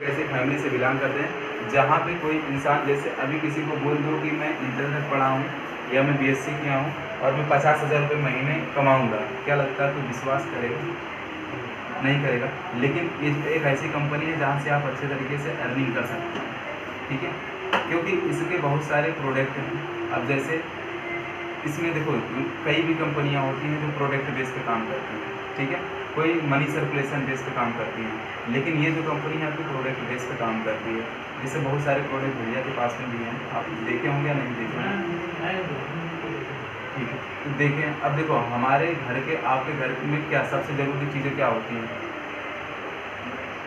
ऐसे फैमिली से बिलोंग करते हैं जहाँ पे कोई इंसान, जैसे अभी किसी को बोल दो कि मैं इंटर तक पढ़ा हूँ या मैं BSc किया हूँ और मैं 50,000 रुपये महीने कमाऊँगा, क्या लगता है कोई विश्वास करेगा? नहीं करेगा। लेकिन एक ऐसी कंपनी है जहाँ से आप अच्छे तरीके से अर्निंग कर सकते हैं, ठीक है, क्योंकि इसके बहुत सारे प्रोडक्ट हैं। अब जैसे इसमें देखो कई भी कंपनियां होती हैं जो प्रोडक्ट बेस पे काम करती हैं, ठीक है, कोई मनी सर्कुलेशन बेस पे काम करती हैं, लेकिन ये जो कंपनी है आपकी प्रोडक्ट बेस पे काम करती है। जिससे बहुत सारे प्रोडक्ट भैया के पास में भी हैं, आप देखे होंगे या नहीं देखे होंगे, ठीक है, तो देखें। अब देखो हमारे घर के, आपके घर में क्या सबसे ज़रूरी चीज़ें क्या होती हैं?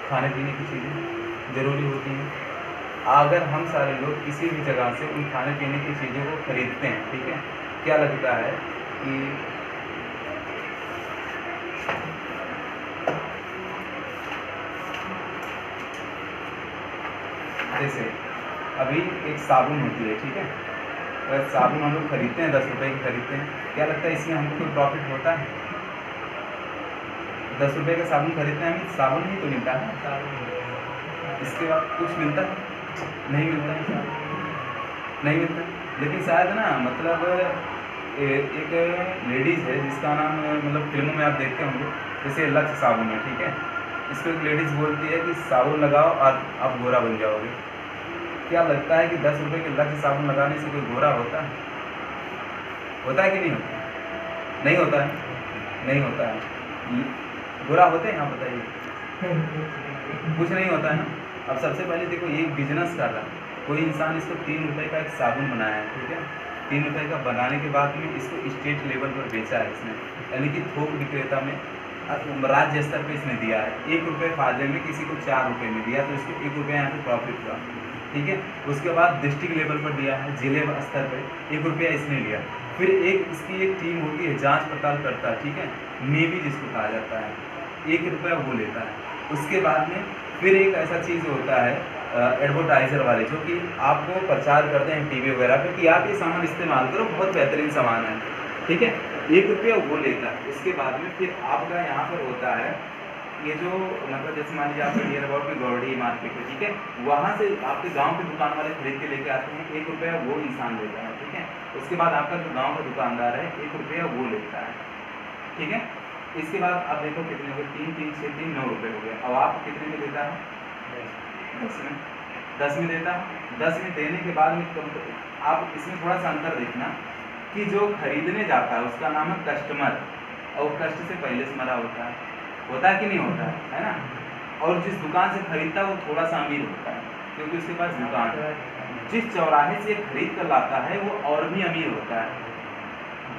खाने पीने की चीज़ें ज़रूरी होती हैं। अगर हम सारे लोग किसी भी जगह से उन खाने पीने की चीज़ों को खरीदते हैं, ठीक है, क्या लगता है कि जैसे अभी एक साबुन होती है, ठीक है, अगर साबुन हम लोग खरीदते हैं 10 रुपये की खरीदते हैं, क्या लगता है इसमें हमको कोई प्रॉफिट होता है? 10 रुपये का साबुन खरीदते हैं, हमें साबुन ही तो मिलता है, इसके बाद कुछ मिलता है? नहीं मिलता है, नहीं मिलता। लेकिन शायद ना मतलब एक लेडीज़ है जिसका नाम, मतलब फिल्मों में आप देखते होंगे, जैसे लक्ष्य साबुन है, ठीक है, इसको एक लेडीज़ बोलती है कि साबुन लगाओ और आप गोरा बन जाओगे। क्या लगता है कि 10 रुपये के लक्ष्य साबुन लगाने से कोई गोरा होता है? होता है कि नहीं होता? नहीं होता है, नहीं होता है। गोरा होते हैं? हाँ बताइए। कुछ नहीं होता है ना। अब सबसे पहले देखो ये बिजनेस कर रहा है कोई इंसान, इसको 3 रुपये का एक साबुन बनाया है, ठीक है, 3 रुपये का बनाने के बाद में इसको स्टेट लेवल पर बेचा है इसने, यानी कि थोक विक्रेता में राज्य स्तर पे इसने दिया है। 1 रुपये फायदे में किसी को 4 रुपये में दिया, तो इसको 1 रुपये यहाँ पे प्रॉफिट हुआ, ठीक है। उसके बाद डिस्ट्रिक्ट लेवल पर दिया है, जिले स्तर पर 1 रुपया इसने लिया। फिर इसकी एक टीम होती है, जाँच पड़ताल करता है, ठीक है, नेवी जिसको कहा जाता है, 1 रुपया वो लेता है। उसके बाद में फिर एक ऐसा चीज़ होता है एडवर्टाइज़र वाले, जो कि आपको प्रचार करते हैं टीवी वगैरह पे कि आप ये सामान इस्तेमाल करो, बहुत बेहतरीन सामान है, ठीक है, 1 रुपया वो लेता है। उसके बाद में फिर आपका यहाँ पर होता है ये जो, मतलब जैसे मान लीजिए आपका नियर अबाउट में गौड़ी मार्केट है, ठीक है, वहाँ से आपके गांव के दुकान वाले खरीद के लेके आते हैं, 1 रुपया वो इंसान लेता है, ठीक है। उसके बाद आपका जो गाँव का दुकानदार है 1 रुपया वो लेता है, ठीक है। इसके बाद आप देखो कितने हो गए, 3 3 6 3 9 रुपये हो गए। अब आप कितने में देता है? 10 में देता है। 10 में देने के बाद में आप इसमें थोड़ा सा अंतर देखना कि जो खरीदने जाता है उसका नाम है कस्टमर, और कष्ट से पहले से मरा होता है कि नहीं होता है ना। और जिस दुकान से खरीदता है वो थोड़ा सा अमीर होता है, क्योंकि उसके पास दुकान है। जिस चौराहे से खरीद कर लाता है वो और भी अमीर होता है,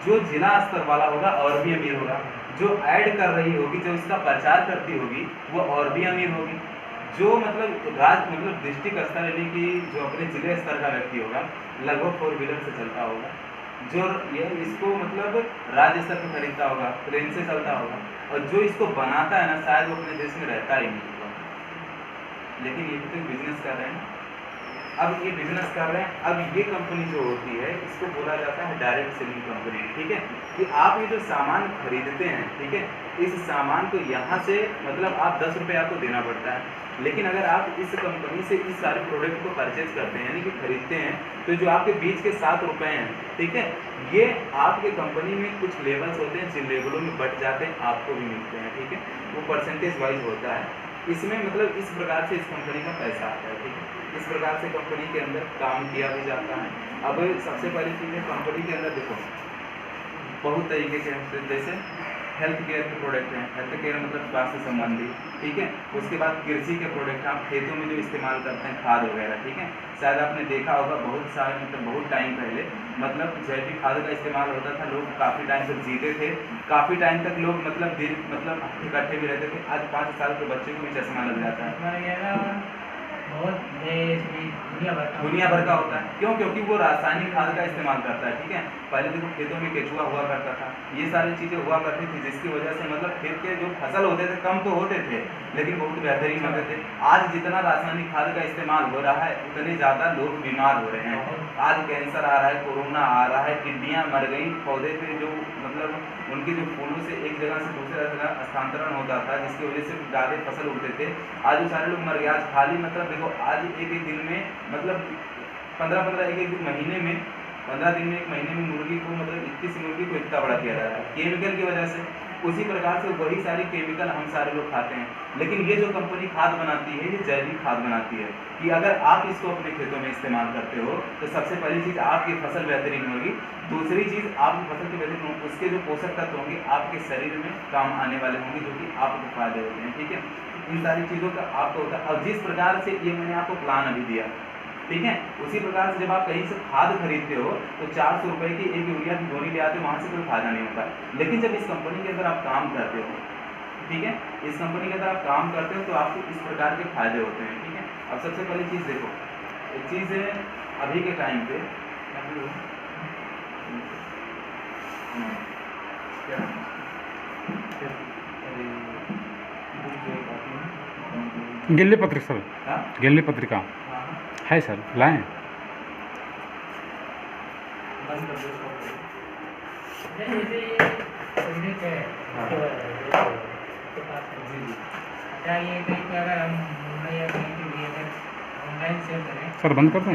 जो जिला स्तर वाला होगा और भी अमीर होगा, जो ऐड कर रही होगी, जो इसका प्रचार करती होगी वो और भी अमीर होगी, जो मतलब डिस्ट्रिक्ट स्तर यानी कि जो अपने जिले स्तर का व्यक्ति होगा लगभग 4 व्हीलर से चलता होगा, जो ये इसको मतलब राज्य स्तर पर खरीदता होगा, ट्रेन से चलता होगा, और जो इसको बनाता है ना शायद वो अपने देश में रहता ही नहीं होगा, लेकिन ये तो बिजनेस कर रहे हैं। अब ये बिजनेस कर रहे हैं। अब ये कंपनी जो होती है इसको बोला जाता है डायरेक्ट सेलिंग कंपनी, ठीक है, कि आप ये जो सामान खरीदते हैं, ठीक है, इस सामान को यहाँ से मतलब आप 10 रुपये आपको देना पड़ता है, लेकिन अगर आप इस कंपनी से इस सारे प्रोडक्ट को परचेज करते हैं यानी कि खरीदते हैं, तो जो आपके बीच के 7 रुपये हैं, ठीक है, ये आपके कंपनी में कुछ लेवल्स होते हैं, जिन लेवलों में बट जाते हैं आपको भी मिलते हैं, ठीक है, वो परसेंटेज वाइज होता है। इसमें मतलब इस प्रकार से इस कंपनी का पैसा आता है, ठीक है, इस प्रकार से कंपनी के अंदर काम किया भी जाता है। अब सबसे पहली चीज़ है कंपनी के अंदर देखो बहुत तरीके के हैं, जैसे हेल्थ केयर के प्रोडक्ट हैं, हेल्थ केयर मतलब स्वास्थ्य संबंधी, ठीक है। उसके बाद कृषि के प्रोडक्ट आप खेतों में जो इस्तेमाल करते हैं खाद वगैरह, ठीक है, शायद आपने देखा होगा बहुत सारे मतलब बहुत टाइम पहले मतलब जैविक खाद का इस्तेमाल होता था, लोग काफ़ी टाइम तक जीते थे, काफ़ी टाइम तक लोग मतलब इकट्ठे भी रहते थे। आज 5 साल के बच्चे को भी चश्मा लग जाता है, दुनिया भर का होता है। क्यों? क्योंकि वो रासायनिक खाद का इस्तेमाल करता है, ठीक है। पहले देखो खेतों में केचुआ हुआ करता था, ये सारी चीज़ें हुआ करती थी, जिसकी वजह से मतलब खेत के जो फसल होते थे कम तो होते थे लेकिन बहुत बेहतरीन होते थे। आज जितना रासायनिक खाद का इस्तेमाल हो रहा है उतने ज़्यादा लोग बीमार हो रहे हैं। आज कैंसर आ रहा है, कोरोना आ रहा है, टिड्डियाँ मर गई, पौधे पे जो मतलब मतलब उनकी जो फूलों से एक जगह से दूसरी जगह स्थानांतरण होता था, जिसकी वजह से ज़्यादा फसल उगते थे, आज वो सारे लोग मर गए। आज खाली मतलब देखो, आज एक एक दिन में मतलब 15-15 एक एक महीने में 15 दिन में, एक महीने में मुर्गी को मतलब 21 मुर्गी को इतना बड़ा किया जा रहा है केमिकल की वजह से। उसी प्रकार से वही सारी केमिकल हम सारे लोग खाते हैं। लेकिन ये जो कंपनी खाद बनाती है, ये जैविक खाद बनाती है कि अगर आप इसको अपने खेतों में इस्तेमाल करते हो तो सबसे पहली चीज़ आपकी फसल बेहतरीन होगी। दूसरी चीज़ आपकी फसल की बेहतरीन होगी, उसके जो पोषक तत्व होंगे आपके शरीर में काम आने वाले होंगे, जो कि आपको फायदे होते हैं। ठीक है, इन सारी चीज़ों का आपको होता है। और जिस प्रकार से ये मैंने आपको प्लान अभी दिया, ठीक है, उसी प्रकार से जब आप कहीं से खाद खरीदते हो तो 400 रुपये की एक यूरिया की गोली ले आते हो, वहाँ से कोई फायदा नहीं होता। लेकिन जब इस कंपनी के अंदर आप काम करते हो, ठीक है, इस कंपनी के अंदर आप काम करते हो तो आपको इस प्रकार के फायदे होते हैं। ठीक है, अब सबसे पहली चीज़ देखो, एक चीज़ है अभी के टाइम पे गिल्ली पत्रिका सर, हाँ? गिल्ली पत्रिका है सर, लाएं? सर बंद कर दें?